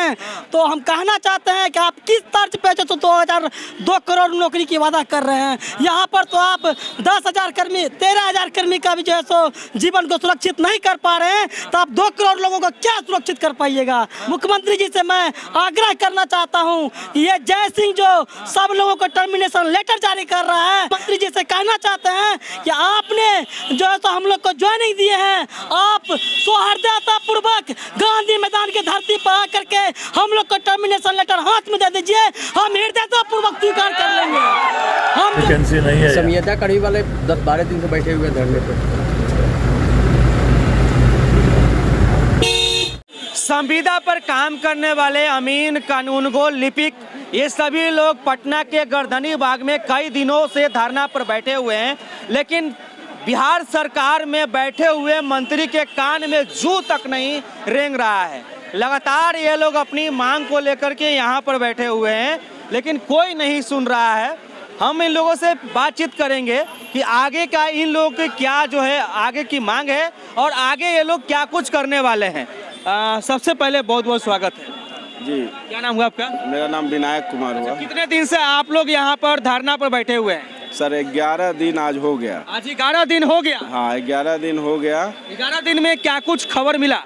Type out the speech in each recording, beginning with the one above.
हैं, तो हम कहना चाहते हैं कि आप किस तर्ज पे जो 2 करोड़ नौकरी की वादा कर रहे हैं। यहाँ पर तो आप 10,000 कर्मी 13,000 कर्मी का भी जो है सो जीवन को सुरक्षित नहीं कर पा रहे हैं, तो आप 2 करोड़ लोगों को क्या सुरक्षित कर पाइएगा। मुख्यमंत्री जी से मैं आग्रह करना चाहता हूँ, ये जय सिंह जो सब लोगों को टर्मिनेशन लेटर जारी कर रहा है, मंत्री जी से कहना चाहते हैं कि आपने जो है तो हम लोग को ज्वाइनिंग दिए हैं, आप सौहार्दता पूर्वक गांधी मैदान की धरती पर आकर के हम लोग को टर्मिनेशन लेटर हाथ में दे दीजिए, हम हृदयता पूर्वक स्वीकार कर लेंगे। हम नहीं है। संविदा कड़ी वाले 10-12 दिन से बैठे हुए धरने पे। संविदा पर काम करने वाले अमीन, कानूनगो, लिपिक, ये सभी लोग पटना के गर्दनी बाग में कई दिनों से धरना पर बैठे हुए हैं, लेकिन बिहार सरकार में बैठे हुए मंत्री के कान में जू तक नहीं रेंग रहा है। लगातार ये लोग अपनी मांग को लेकर के यहाँ पर बैठे हुए हैं, लेकिन कोई नहीं सुन रहा है। हम इन लोगों से बातचीत करेंगे कि आगे का इन लोगों की क्या जो है आगे की मांग है और आगे ये लोग क्या कुछ करने वाले हैं। सबसे पहले बहुत बहुत स्वागत है जी। क्या नाम हुआ आपका? मेरा नाम विनायक कुमार हुआ। कितने दिन से आप लोग यहाँ पर धरना पर बैठे हुए हैं? सर 11 दिन आज हो गया। आज 11 दिन हो गया? हाँ 11 दिन हो गया। 11 दिन में क्या कुछ खबर मिला?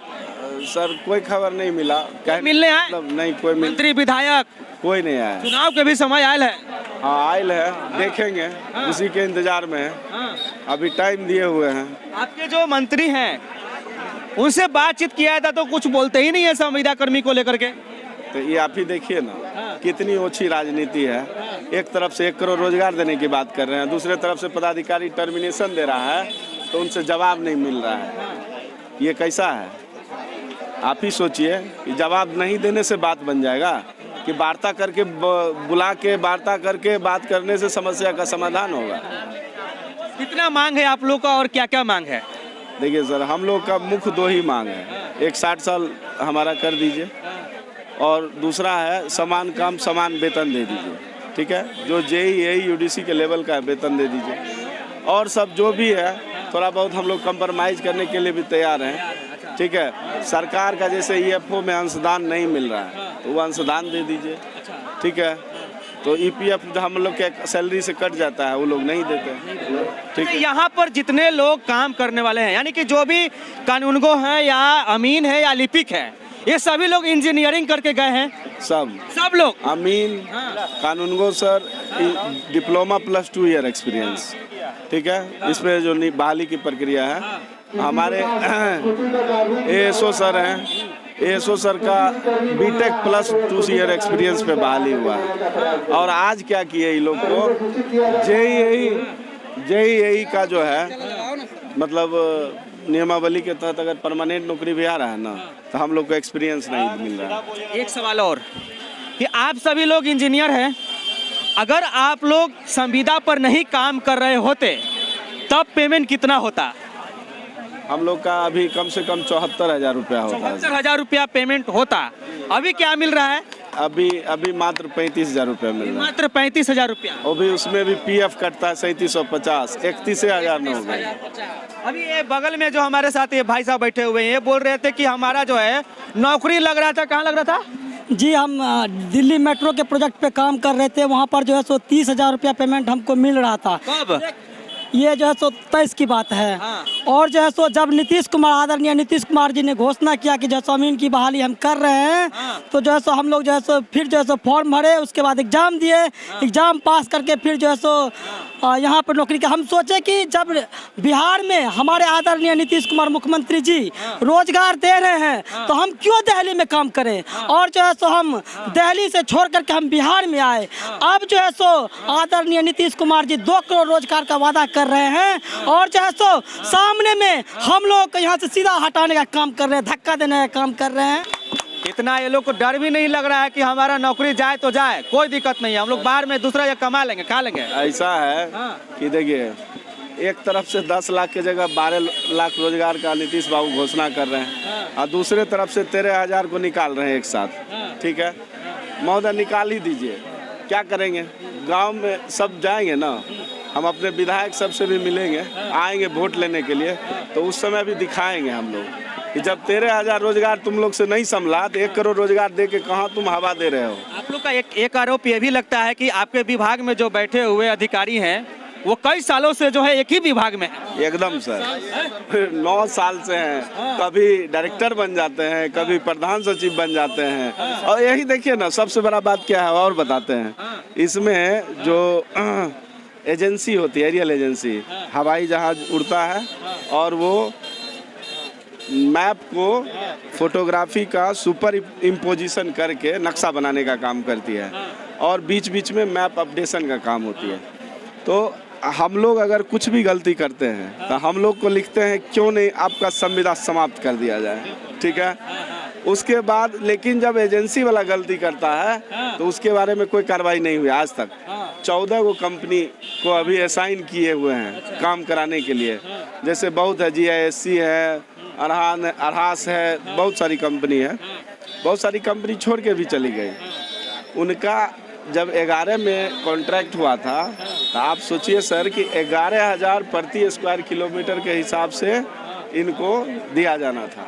सर कोई खबर नहीं मिला। मिलने आए? मतलब नहीं, कोई मंत्री विधायक कोई नहीं आया। चुनाव के भी समय आयल है। हाँ आयल है, देखेंगे। हाँ। उसी के इंतजार में है। हाँ। अभी टाइम दिए हुए हैं। आपके जो मंत्री हैं उनसे बातचीत किया था तो कुछ बोलते ही नहीं है संविदा कर्मी को लेकर के। तो ये आप ही देखिए ना, कितनी ओछी राजनीति है। एक तरफ से 1 करोड़ रोजगार देने की बात कर रहे हैं, दूसरे तरफ से पदाधिकारी टर्मिनेशन दे रहा है तो उनसे जवाब नहीं मिल रहा है। ये कैसा है? आप ही सोचिए कि जवाब नहीं देने से बात बन जाएगा कि वार्ता करके बुला के वार्ता करके बात करने से समस्या का समाधान होगा। कितना मांग है आप लोग का और क्या क्या मांग है? देखिए सर, हम लोग का मुख्य 2 ही मांग है। एक 60 साल हमारा कर दीजिए और दूसरा है समान काम समान वेतन दे दीजिए। ठीक है, जो JEE UDC के लेवल का है वेतन दे दीजिए, और सब जो भी है थोड़ा बहुत हम लोग कंप्रोमाइज़ करने के लिए भी तैयार हैं। ठीक है, सरकार का जैसे EFO में अंशदान नहीं मिल रहा है तो वो अंशदान दे दीजिए। ठीक है, तो EPF जो हम लोग के सैलरी से कट जाता है वो लोग नहीं देते। ठीक है, यहाँ पर जितने लोग काम करने वाले हैं, यानी कि जो भी कानूनगो हैं या अमीन है या लिपिक है, ये सभी लोग इंजीनियरिंग करके गए हैं। सब लोग अमीन, कानूनगो सर डिप्लोमा +2 ईयर एक्सपीरियंस। ठीक है, इसमें जो बहाली की प्रक्रिया है, हमारे ASO सर हैं, ASO सर का BTech +2 ईयर एक्सपीरियंस पे बहाली हुआ है। और आज क्या किए ये लोग को JEE का जो है मतलब नियमावली के तहत अगर परमानेंट नौकरी भी आ रहा है ना, तो हम लोग को एक्सपीरियंस नहीं मिल रहा है। एक सवाल और कि आप सभी लोग इंजीनियर हैं, अगर आप लोग संविदा पर नहीं काम कर रहे होते तब पेमेंट कितना होता? हम लोग का अभी कम से कम 74,000 रुपया होता है। 74,000 रुपया पेमेंट होता। अभी क्या मिल रहा है? अभी मात्र 35,000 रुपया मिल रहा है। मात्र 35,000 रुपया। वो भी उसमें भी PF कटता है 3750, 31,000 न हो गई। अभी ये बगल में जो हमारे साथ ये भाई साहब बैठे हुए हैं, ये बोल रहे थे कि हमारा जो है नौकरी लग रहा था। कहाँ लग रहा था? जी, हम दिल्ली मेट्रो के प्रोजेक्ट पे काम कर रहे थे, वहाँ पर जो है सो 30,000 रुपया पेमेंट हमको मिल रहा था। कब? ये जो है सो 23 की बात है। हाँ। और जो है सो जब आदरणीय नीतीश कुमार जी ने घोषणा किया कि जो है अमीन की बहाली हम कर रहे हैं, हाँ। तो जो है सो हम लोग जो है सो फिर जो है सो फॉर्म भरे, उसके बाद एग्जाम दिए। हाँ। एग्जाम पास करके फिर जो है सो यहाँ पर नौकरी का हम सोचे कि जब बिहार में हमारे आदरणीय नीतीश कुमार मुख्यमंत्री जी रोजगार दे रहे हैं तो हम क्यों दिल्ली में काम करें। और जो है सो हम दिल्ली से छोड़ करके हम बिहार में आए। अब जो है सो आदरणीय नीतीश कुमार जी 2 करोड़ रोजगार का वादा कर रहे हैं और जो है सो सामने में हम लोग को यहाँ से सीधा हटाने का काम कर रहे हैं, धक्का देने का काम कर रहे हैं। इतना ये लोग को डर भी नहीं लग रहा है कि हमारा नौकरी जाए तो जाए, कोई दिक्कत नहीं है, हम लोग बाहर में दूसरा जगह कमा लेंगे, खा लेंगे। ऐसा है कि देखिए, एक तरफ से 10 लाख की जगह 12 लाख रोजगार का नीतीश बाबू घोषणा कर रहे हैं और दूसरे तरफ से 13,000 को निकाल रहे हैं एक साथ। ठीक है, महोदय निकाल ही दीजिए, क्या करेंगे? गांव में सब जाएंगे ना, हम अपने विधायक सबसे भी मिलेंगे, आएंगे वोट लेने के लिए, तो उस समय भी दिखाएंगे हम लोग कि जब 13,000 रोजगार तुम लोग से नहीं संभला तो 1 करोड़ रोजगार दे के कहाँ तुम हवा दे रहे हो। आप लोग का एक आरोप ये भी लगता है कि आपके विभाग में जो बैठे हुए अधिकारी हैं वो कई सालों से जो है एक ही विभाग में है। एकदम सर 9 साल से हैं, कभी डायरेक्टर बन जाते हैं, कभी प्रधान सचिव बन जाते हैं। और यही देखिए ना, सबसे बड़ा बात क्या है और बताते हैं, इसमें जो एजेंसी होती है, एरियल एजेंसी, हवाई जहाज उड़ता है और वो मैप को फोटोग्राफी का सुपर इम्पोजिशन करके नक्शा बनाने का काम करती है और बीच बीच में मैप अपडेशन का काम होती है। तो हम लोग अगर कुछ भी गलती करते हैं तो हम लोग को लिखते हैं क्यों नहीं आपका संविदा समाप्त कर दिया जाए, ठीक है। उसके बाद लेकिन जब एजेंसी वाला गलती करता है तो उसके बारे में कोई कार्रवाई नहीं हुई आज तक। 14 को कंपनी को अभी असाइन किए हुए हैं काम कराने के लिए, जैसे बहुत है, GISC है, अरहास है, बहुत सारी कंपनी है, बहुत सारी कंपनी छोड़ के भी चली गई। उनका जब 11 में कॉन्ट्रैक्ट हुआ था तो आप सोचिए सर कि 11,000 प्रति स्क्वायर किलोमीटर के हिसाब से इनको दिया जाना था,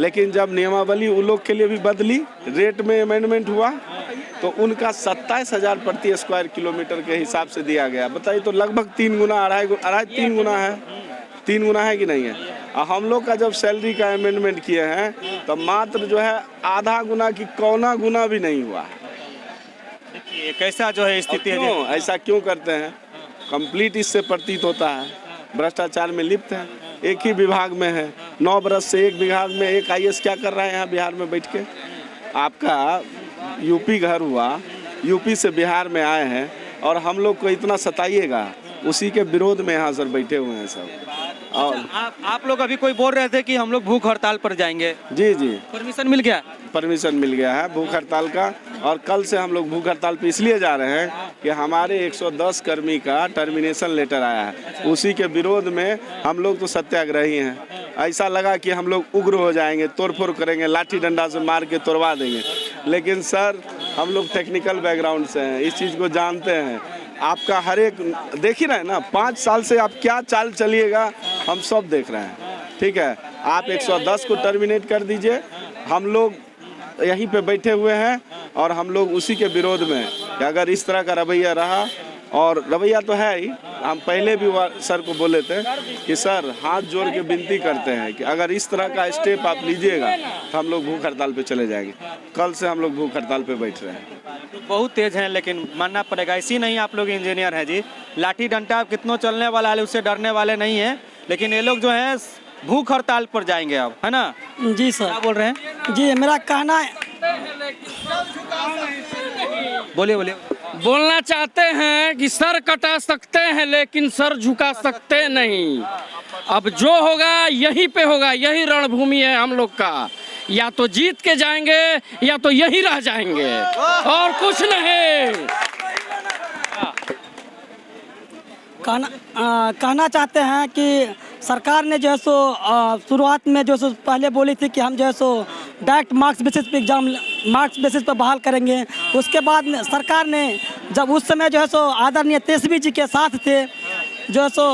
लेकिन जब नियमावली उन लोग के लिए भी बदली, रेट में अमेंडमेंट हुआ तो उनका 27,000 प्रति स्क्वायर किलोमीटर के हिसाब से दिया गया। बताइए, तो लगभग 3 गुना, 3 गुना है, 3 गुना है कि नहीं है। और हम लोग का जब सैलरी का अमेंडमेंट किए हैं तो मात्र जो है आधा गुना की कौना गुना भी नहीं हुआ है। ये कैसा जो है स्थिति है, क्यों ऐसा क्यों करते हैं? कंप्लीट इससे प्रतीत होता है भ्रष्टाचार में लिप्त है। एक ही विभाग में है, 9 बरस से एक विभाग में एक IAS क्या कर रहा है यहाँ बिहार में बैठ के। आपका यूपी घर हुआ, यूपी से बिहार में आए हैं और हम लोग को इतना सताइएगा, उसी के विरोध में यहाँ सर बैठे हुए हैं सब। और आप लोग अभी कोई बोल रहे थे कि हम लोग भूख हड़ताल पर जाएंगे। जी जी, परमिशन मिल गया? परमिशन मिल गया है भूख हड़ताल का, और कल से हम लोग भूख हड़ताल पे इसलिए जा रहे हैं कि हमारे 110 कर्मी का टर्मिनेशन लेटर आया है, उसी के विरोध में हम लोग तो सत्याग्रही हैं। ऐसा लगा कि हम लोग उग्र हो जाएंगे, तोड़फोड़ करेंगे, लाठी डंडा से मार के तोड़वा देंगे, लेकिन सर हम लोग टेक्निकल बैकग्राउंड से हैं, इस चीज़ को जानते हैं। आपका हर एक देख ही रहे हैं ना, 5 साल से आप क्या चाल चलिएगा हम सब देख रहे हैं, ठीक है। आप 110 को टर्मिनेट कर दीजिए, हम लोग यहीं पे बैठे हुए हैं और हम लोग उसी के विरोध में कि अगर इस तरह का रवैया रहा, और रवैया तो है ही, हम पहले भी सर को बोले थे कि सर हाथ जोड़ के विनती करते हैं कि अगर इस तरह का स्टेप आप लीजिएगा तो हम लोग भूख हड़ताल पे चले जाएंगे। कल से हम लोग भूख हड़ताल पे बैठ रहे हैं। बहुत तेज हैं, लेकिन मानना पड़ेगा, इसी नहीं आप लोग इंजीनियर हैं जी। लाठी डंडा कितनों चलने वाला है, उससे डरने वाले नहीं हैं, लेकिन ये लोग जो हैं भूख हड़ताल पर जाएंगे अब, है ना? जी सर। क्या बोल रहे हैं? जी मेरा कहना है, बोलिए बोलिए। बोलना चाहते हैं कि सर कटा सकते हैं लेकिन सर झुका सकते नहीं। अब जो होगा यहीं पे होगा, यही रणभूमि है हम लोग का। या तो जीत के जाएंगे या तो यहीं रह जाएंगे, और कुछ नहीं। कहना चाहते हैं कि सरकार ने जो है सो शुरुआत में जो सो पहले बोली थी कि हम जो है सो डायरेक्ट मार्क्स बेसिस पे एग्जाम, मार्क्स बेसिस पर बहाल करेंगे। उसके बाद सरकार ने जब उस समय जो है सो आदरणीय तेजस्वी जी के साथ थे, जो है सो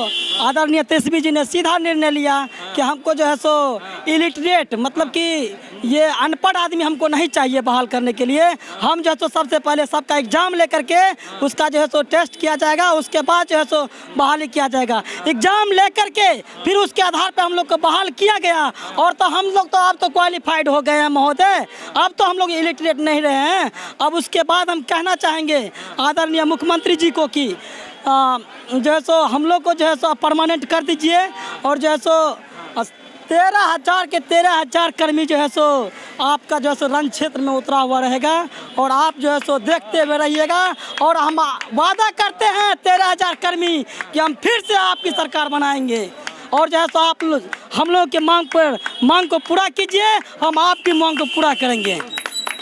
आदरणीय तेजस्वी जी ने सीधा निर्णय लिया कि हमको जो है सो इलिटरेट, मतलब कि ये अनपढ़ आदमी हमको नहीं चाहिए बहाल करने के लिए। हम जो है सो सबसे पहले सबका एग्जाम लेकर के उसका जो है सो टेस्ट किया जाएगा, उसके बाद जो है सो बहाली किया जाएगा। एग्जाम लेकर के फिर उसके आधार पर हम लोग को बहाल किया गया, और तो हम लोग तो अब तो क्वालिफाइड हो गए हैं महोदय, अब तो हम लोग इलिटरेट नहीं रहे हैं। अब उसके बाद हम कहना चाहेंगे आदरणीय मुख्यमंत्री जी को कि जो है सो हम लोग को जो है सो परमानेंट कर दीजिए, और जो है सो 13,000 के 13,000 कर्मी जो है सो आपका जो है सो रण क्षेत्र में उतरा हुआ रहेगा, और आप जो है सो देखते हुए रहिएगा। और हम वादा करते हैं 13,000 कर्मी कि हम फिर से आपकी सरकार बनाएंगे, और जो है सो आप हम लोग के मांग को पूरा कीजिए, हम आपकी मांग को पूरा करेंगे।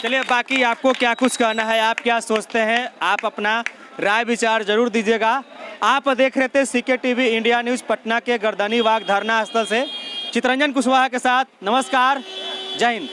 चलिए, बाकी आपको क्या कुछ कहना है, आप क्या सोचते हैं, आप अपना राय विचार जरूर दीजिएगा। आप देख रहे थे CK TV India news Patna के गर्दनीबाग धरना स्थल से। चितरंजन कुशवाहा के साथ नमस्कार, जय हिंद।